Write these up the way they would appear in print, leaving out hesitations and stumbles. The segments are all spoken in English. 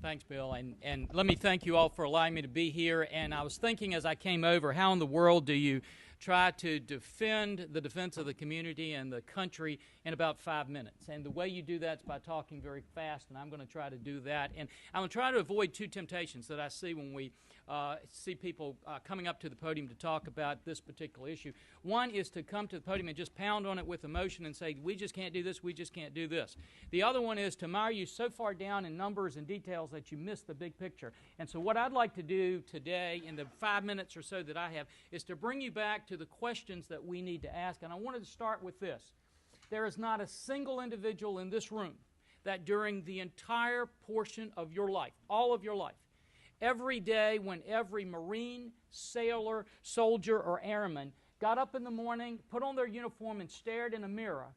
Thanks, Bill. And let me thank you all for allowing me to be here. And I was thinking as I came over, how in the world do you try to defend the defense of the community and the country in about 5 minutes? And the way you do that is by talking very fast, and I'm going to try to do that. And I'm going to try to avoid two temptations that I see when we see people coming up to the podium to talk about this particular issue. One is to come to the podium and just pound on it with emotion and say, we just can't do this, we just can't do this. The other one is to mire you so far down in numbers and details that you miss the big picture. And so what I'd like to do today in the 5 minutes or so that I have is to bring you back to the questions that we need to ask. And I wanted to start with this. There is not a single individual in this room that during the entire portion of your life, all of your life, every day when every Marine, sailor, soldier, or airman got up in the morning, put on their uniform, and stared in a mirror,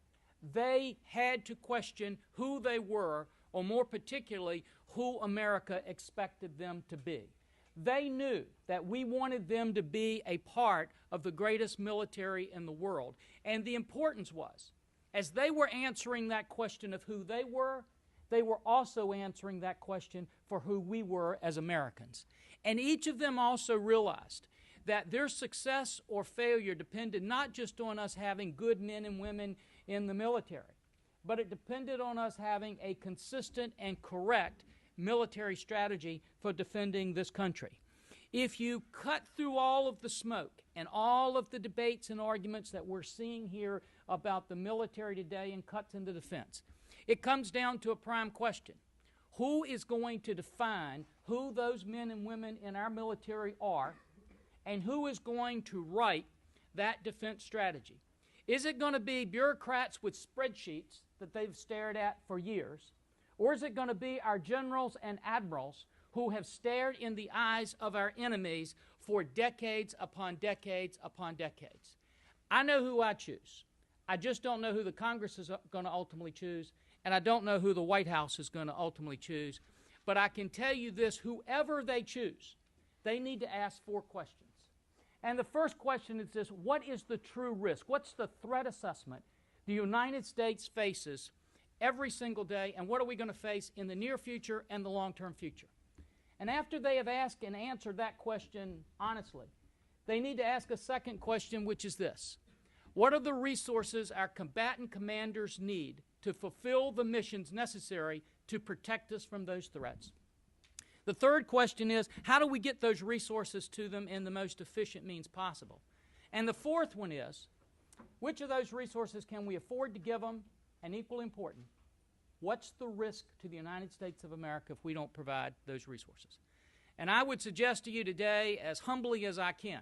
they had to question who they were, or more particularly, who America expected them to be. They knew that we wanted them to be a part of the greatest military in the world. And the importance was, as they were answering that question of who they were also answering that question for who we were as Americans. And each of them also realized that their success or failure depended not just on us having good men and women in the military, but it depended on us having a consistent and correct military strategy for defending this country. If you cut through all of the smoke and all of the debates and arguments that we're seeing here about the military today and cuts into defense, it comes down to a prime question. Who is going to define who those men and women in our military are, and who is going to write that defense strategy? Is it going to be bureaucrats with spreadsheets that they've stared at for years, or is it going to be our generals and admirals who have stared in the eyes of our enemies for decades upon decades upon decades? I know who I choose. I just don't know who the Congress is going to ultimately choose, and I don't know who the White House is going to ultimately choose. But I can tell you this, whoever they choose, they need to ask 4 questions. And the first question is this: what is the true risk? What's the threat assessment the United States faces every single day, and what are we going to face in the near future and the long-term future? And after they have asked and answered that question honestly, they need to ask a second question, which is this: what are the resources our combatant commanders need to fulfill the missions necessary to protect us from those threats? The third question is, how do we get those resources to them in the most efficient means possible? And the fourth one is, which of those resources can we afford to give them? And equally important, what's the risk to the United States of America if we don't provide those resources? And I would suggest to you today, as humbly as I can,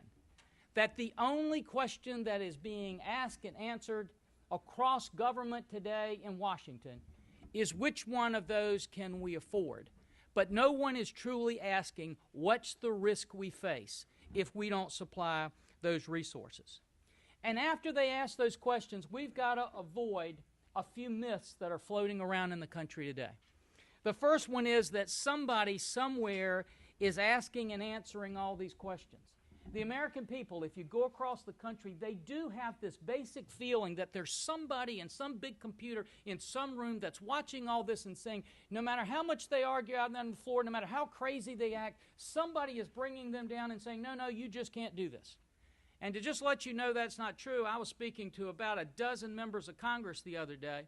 that the only question that is being asked and answered across government today in Washington is which one of those can we afford? But no one is truly asking what's the risk we face if we don't supply those resources. And after they ask those questions, we've got to avoid a few myths that are floating around in the country today. The first one is that somebody somewhere is asking and answering all these questions. The American people, if you go across the country, they do have this basic feeling that there's somebody in some big computer in some room that's watching all this and saying, no matter how much they argue out on the floor, no matter how crazy they act, somebody is bringing them down and saying, no, you just can't do this. And to just let you know that's not true, I was speaking to about a dozen members of Congress the other day,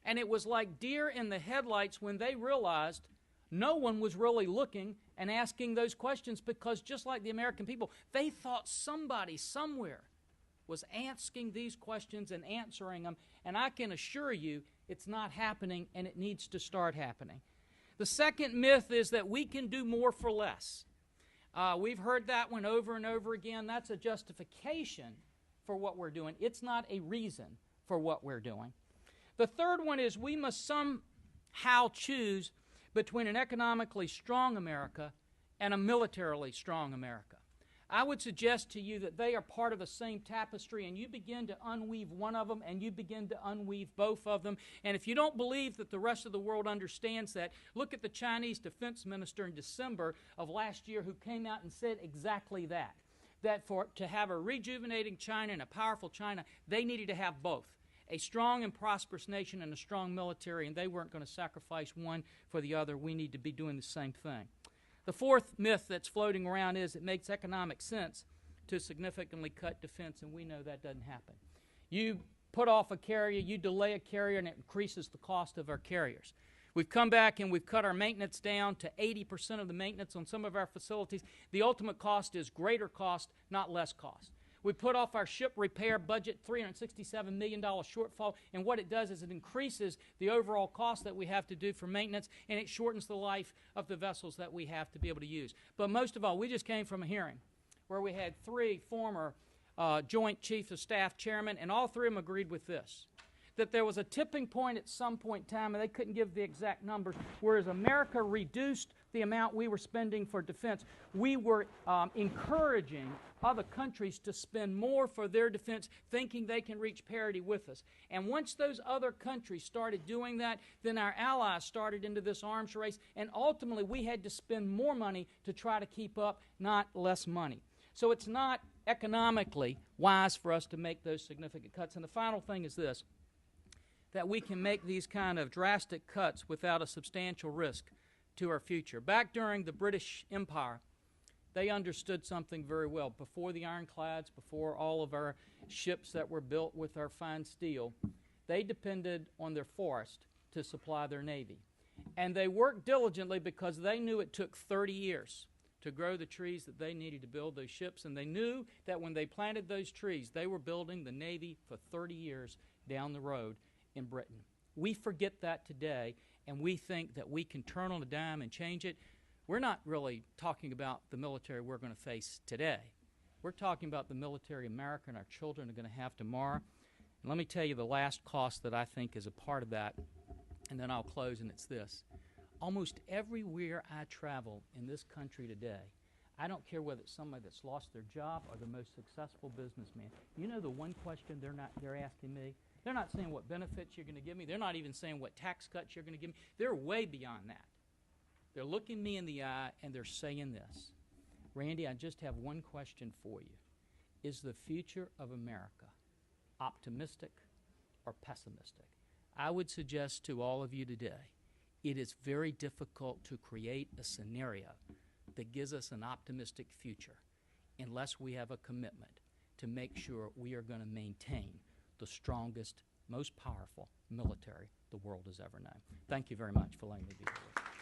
and it was like deer in the headlights when they realized no one was really looking and asking those questions, because just like the American people, they thought somebody somewhere was asking these questions and answering them, and I can assure you it's not happening, and it needs to start happening. The second myth is that we can do more for less. We've heard that one over and over again. That's a justification for what we're doing. It's not a reason for what we're doing. The third one is we must somehow choose between an economically strong America and a militarily strong America. I would suggest to you that they are part of the same tapestry, and you begin to unweave one of them and you begin to unweave both of them. And if you don't believe that the rest of the world understands that, look at the Chinese defense minister in December of last year who came out and said exactly that to have a rejuvenating China and a powerful China, they needed to have both. a strong and prosperous nation and a strong military, and they weren't going to sacrifice one for the other. We need to be doing the same thing. The fourth myth that's floating around is it makes economic sense to significantly cut defense, and we know that doesn't happen. You put off a carrier, you delay a carrier, and it increases the cost of our carriers. We've come back and we've cut our maintenance down to 80% of the maintenance on some of our facilities. The ultimate cost is greater cost, not less cost. We put off our ship repair budget, $367 million shortfall, and what it does is it increases the overall cost that we have to do for maintenance, and it shortens the life of the vessels that we have to be able to use. But most of all, we just came from a hearing where we had three former Joint Chiefs of Staff chairmen, and all three of them agreed with this, that there was a tipping point at some point in time, and they couldn't give the exact numbers, whereas America reduced the amount we were spending for defense. We were encouraging other countries to spend more for their defense, thinking they can reach parity with us. And once those other countries started doing that, then our allies started into this arms race, and ultimately we had to spend more money to try to keep up, not less money. So it's not economically wise for us to make those significant cuts. And the final thing is this, that we can make these kind of drastic cuts without a substantial risk to our future. Back during the British Empire, they understood something very well. Before the ironclads, before all of our ships that were built with our fine steel, they depended on their forest to supply their navy. And they worked diligently because they knew it took 30 years to grow the trees that they needed to build those ships, and they knew that when they planted those trees, they were building the Navy for 30 years down the road in Britain. We forget that today, and we think that we can turn on a dime and change it. We're not really talking about the military we're going to face today. We're talking about the military America and our children are going to have tomorrow. And let me tell you the last cost that I think is a part of that, and then I'll close, and it's this. Almost everywhere I travel in this country today, I don't care whether it's somebody that's lost their job or the most successful businessman. You know the one question they're asking me? They're not saying what benefits you're going to give me. They're not even saying what tax cuts you're going to give me. They're way beyond that. They're looking me in the eye and they're saying this. Randy, I just have one question for you. Is the future of America optimistic or pessimistic? I would suggest to all of you today, it is very difficult to create a scenario that gives us an optimistic future unless we have a commitment to make sure we are going to maintain the strongest, most powerful military the world has ever known. Thank you very much for letting me be here.